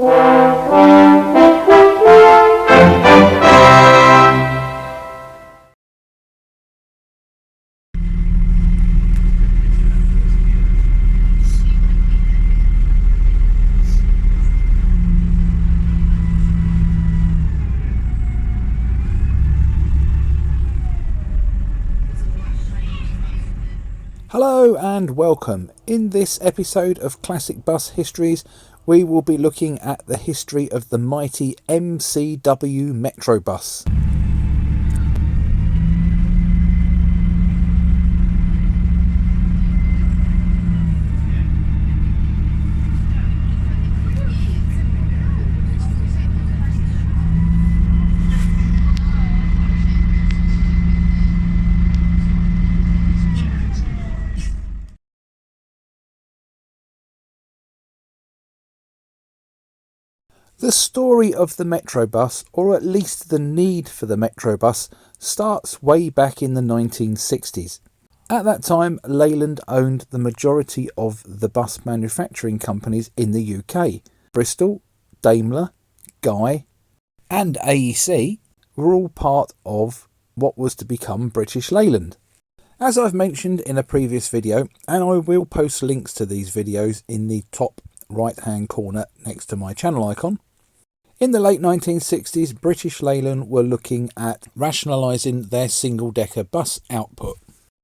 Hello and welcome. In this episode of Classic Bus Histories, we will be looking at the history of the mighty MCW Metrobus. The story of the Metrobus, or at least the need for the Metrobus, starts way back in the 1960s. At that time, Leyland owned the majority of the bus manufacturing companies in the UK. Bristol, Daimler, Guy and AEC were all part of what was to become British Leyland. As I've mentioned in a previous video, and I will post links to these videos in the top right hand corner next to my channel icon. In the late 1960s, British Leyland were looking at rationalising their single-decker bus output.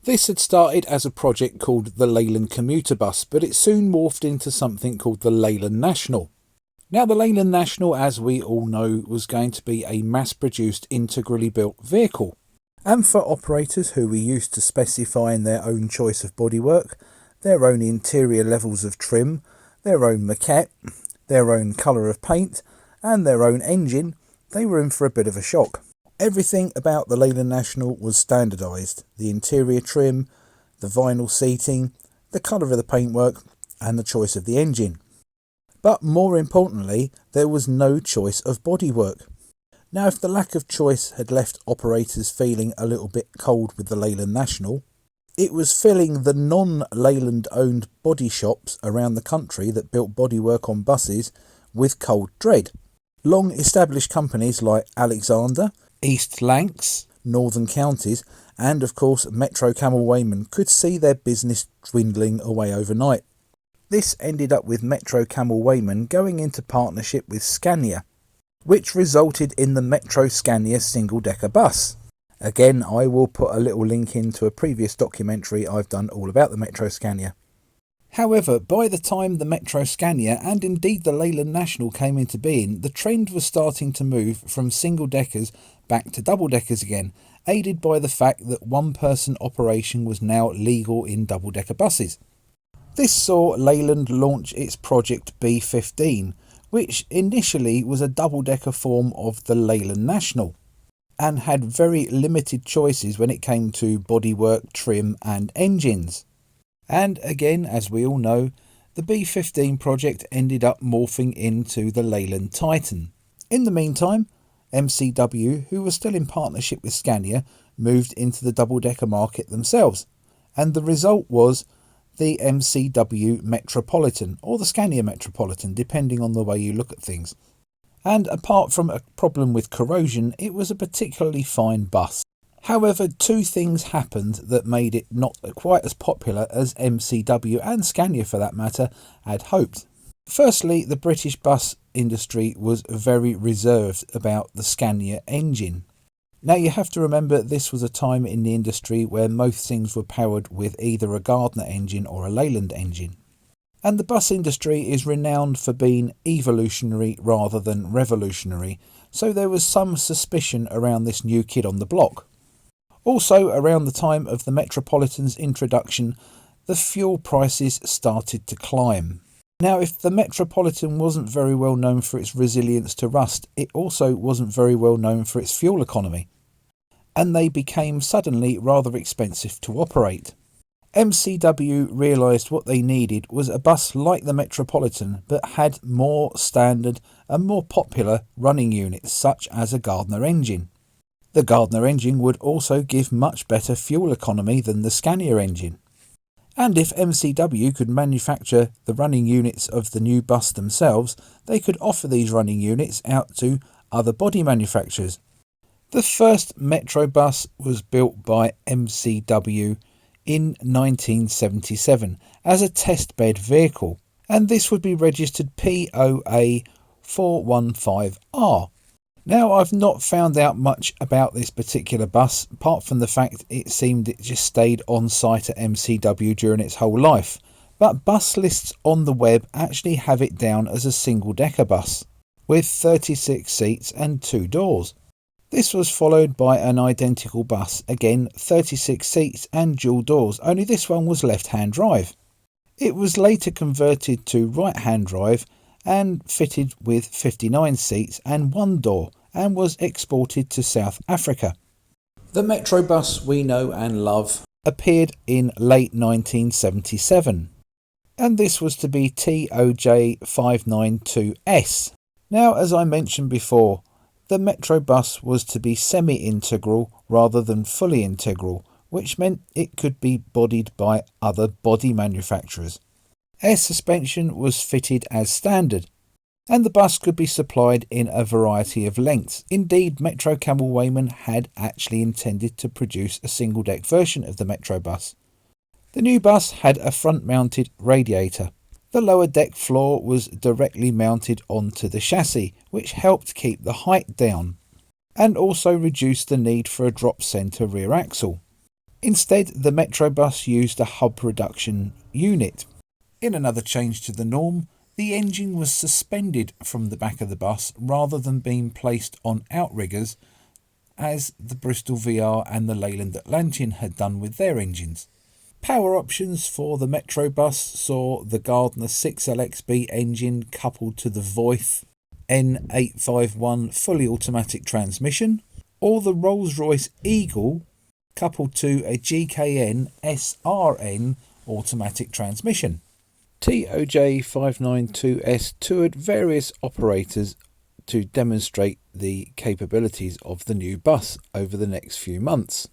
This had started as a project called the Leyland Commuter Bus, but it soon morphed into something called the Leyland National. Now, the Leyland National, as we all know, was going to be a mass-produced, integrally built vehicle. And for operators who were used to specifying their own choice of bodywork, their own interior levels of trim, their own maquette, their own colour of paint, and their own engine, they were in for a bit of a shock. Everything about the Leyland National was standardised. The interior trim, the vinyl seating, the colour of the paintwork, and the choice of the engine. But more importantly, there was no choice of bodywork. Now, if the lack of choice had left operators feeling a little bit cold with the Leyland National, it was filling the non-Leyland owned body shops around the country that built bodywork on buses with cold dread. Long established companies like Alexander, East Lancs, Northern Counties and of course Metro Cammell Weymann could see their business dwindling away overnight. This ended up with Metro Cammell Weymann going into partnership with Scania, which resulted in the Metro Scania single-decker bus. Again, I will put a little link into a previous documentary I've done all about the Metro Scania. However, by the time the Metro Scania and indeed the Leyland National came into being, the trend was starting to move from single-deckers back to double-deckers again, aided by the fact that one-person operation was now legal in double-decker buses. This saw Leyland launch its Project B15, which initially was a double-decker form of the Leyland National, and had very limited choices when it came to bodywork, trim and engines. And again, as we all know, the B15 project ended up morphing into the Leyland Titan. In the meantime, MCW, who was still in partnership with Scania, moved into the double-decker market themselves, and the result was the MCW Metropolitan, or the Scania Metropolitan, depending on the way you look at things. And apart from a problem with corrosion, it was a particularly fine bus. However, two things happened that made it not quite as popular as MCW, and Scania for that matter, had hoped. Firstly, the British bus industry was very reserved about the Scania engine. Now you have to remember this was a time in the industry where most things were powered with either a Gardner engine or a Leyland engine. And the bus industry is renowned for being evolutionary rather than revolutionary, so there was some suspicion around this new kid on the block. Also, around the time of the Metropolitan's introduction, the fuel prices started to climb. Now, if the Metropolitan wasn't very well known for its resilience to rust, it also wasn't very well known for its fuel economy, and they became suddenly rather expensive to operate. MCW realised what they needed was a bus like the Metropolitan, but had more standard and more popular running units, such as a Gardner engine. The Gardner engine would also give much better fuel economy than the Scania engine. And if MCW could manufacture the running units of the new bus themselves, they could offer these running units out to other body manufacturers. The first Metro bus was built by MCW in 1977 as a test bed vehicle, and this would be registered POA 415R. Now, I've not found out much about this particular bus, apart from the fact it seemed it just stayed on site at MCW during its whole life, but bus lists on the web actually have it down as a single-decker bus, with 36 seats and 2 doors. This was followed by an identical bus, again 36 seats and dual doors, only this one was left-hand drive. It was later converted to right-hand drive and fitted with 59 seats and 1 door, and was exported to South Africa. The Metro bus we know and love appeared in late 1977, and this was to be TOJ 592S. Now, as I mentioned before, the Metro bus was to be semi-integral rather than fully integral, which meant it could be bodied by other body manufacturers. Air suspension was fitted as standard, and the bus could be supplied in a variety of lengths. Indeed, Metro Cammell Weymann had actually intended to produce a single-deck version of the Metro bus. The new bus had a front-mounted radiator. The lower deck floor was directly mounted onto the chassis, which helped keep the height down, and also reduced the need for a drop centre rear axle. Instead, the Metro bus used a hub reduction unit. In another change to the norm, the engine was suspended from the back of the bus rather than being placed on outriggers, as the Bristol VR and the Leyland Atlantean had done with their engines. Power options for the Metro bus saw the Gardner 6LXB engine coupled to the Voith N851 fully automatic transmission, or the Rolls-Royce Eagle coupled to a GKN SRN automatic transmission. TOJ 592S toured various operators to demonstrate the capabilities of the new bus over the next few months.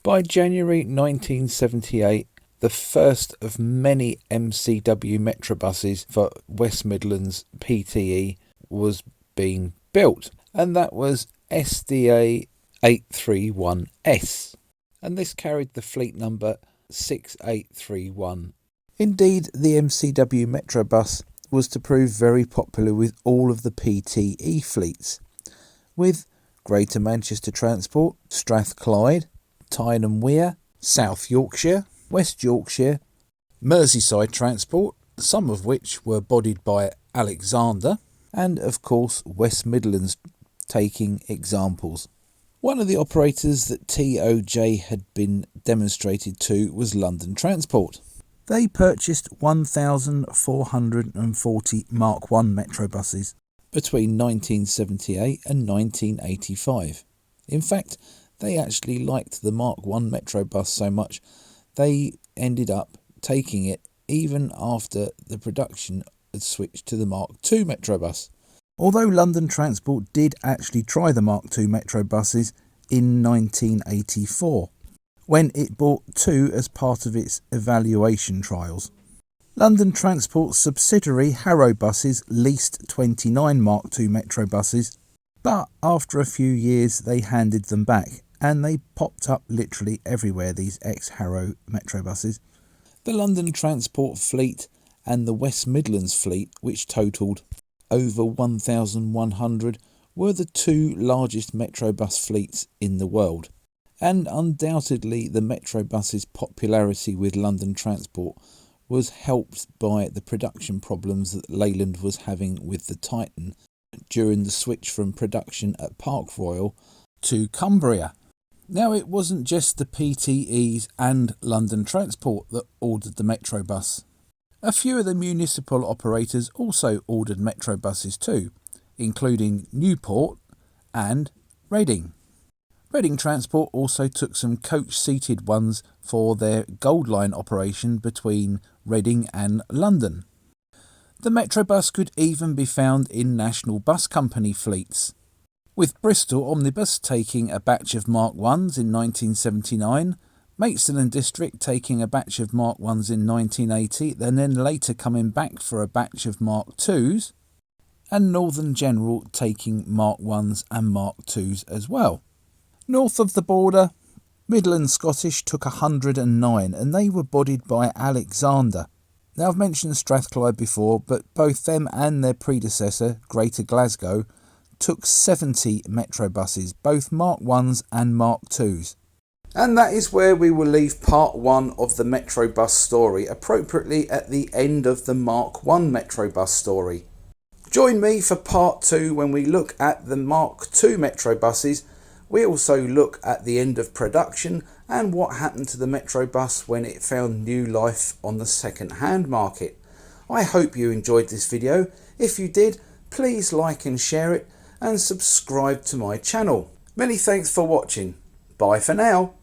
By January 1978, the first of many MCW Metrobuses for West Midlands PTE was being built, and that was SDA 831S, and this carried the fleet number 6831. Indeed, the MCW Metrobus was to prove very popular with all of the PTE fleets, with Greater Manchester Transport, Strathclyde, Tyne and Wear, South Yorkshire, West Yorkshire, Merseyside Transport, some of which were bodied by Alexander, and of course West Midlands taking examples. One of the operators that TOJ had been demonstrated to was London Transport. They purchased 1,440 Mark I Metrobuses between 1978 and 1985. In fact, they actually liked the Mark I Metrobus so much, they ended up taking it even after the production had switched to the Mark II Metrobus. Although London Transport did actually try the Mark II Metrobuses in 1984, when it bought 2 as part of its evaluation trials. London Transport's subsidiary Harrow Buses leased 29 Mark II Metrobuses, but after a few years they handed them back, and they popped up literally everywhere, these ex-Harrow Metrobuses. The London Transport fleet and the West Midlands fleet, which totalled over 1,100, were the 2 largest Metrobus fleets in the world. And undoubtedly the Metrobus's popularity with London Transport was helped by the production problems that Leyland was having with the Titan during the switch from production at Park Royal to Cumbria. Now, it wasn't just the PTEs and London Transport that ordered the Metrobus. A few of the municipal operators also ordered Metrobuses too, including Newport and Reading. Reading Transport also took some coach-seated ones for their Gold Line operation between Reading and London. The Metrobus could even be found in National Bus Company fleets, with Bristol Omnibus taking a batch of Mark Is in 1979, Maidstone District taking a batch of Mark 1s in 1980, and then later coming back for a batch of Mark 2s, and Northern General taking Mark 1s and Mark 2s as well. North of the border, Midland Scottish took 109, and they were bodied by Alexander. Now, I've mentioned Strathclyde before, but both them and their predecessor, Greater Glasgow, took 70 Metrobuses, both Mark 1s and Mark 2s. And that is where we will leave part 1 of the Metrobus story, appropriately at the end of the Mark 1 Metrobus story. Join me for part 2 when we look at the Mark 2 Metrobuses. We also look at the end of production and what happened to the Metrobus when it found new life on the second-hand market. I hope you enjoyed this video. If you did, please like and share it and subscribe to my channel. Many thanks for watching. Bye for now.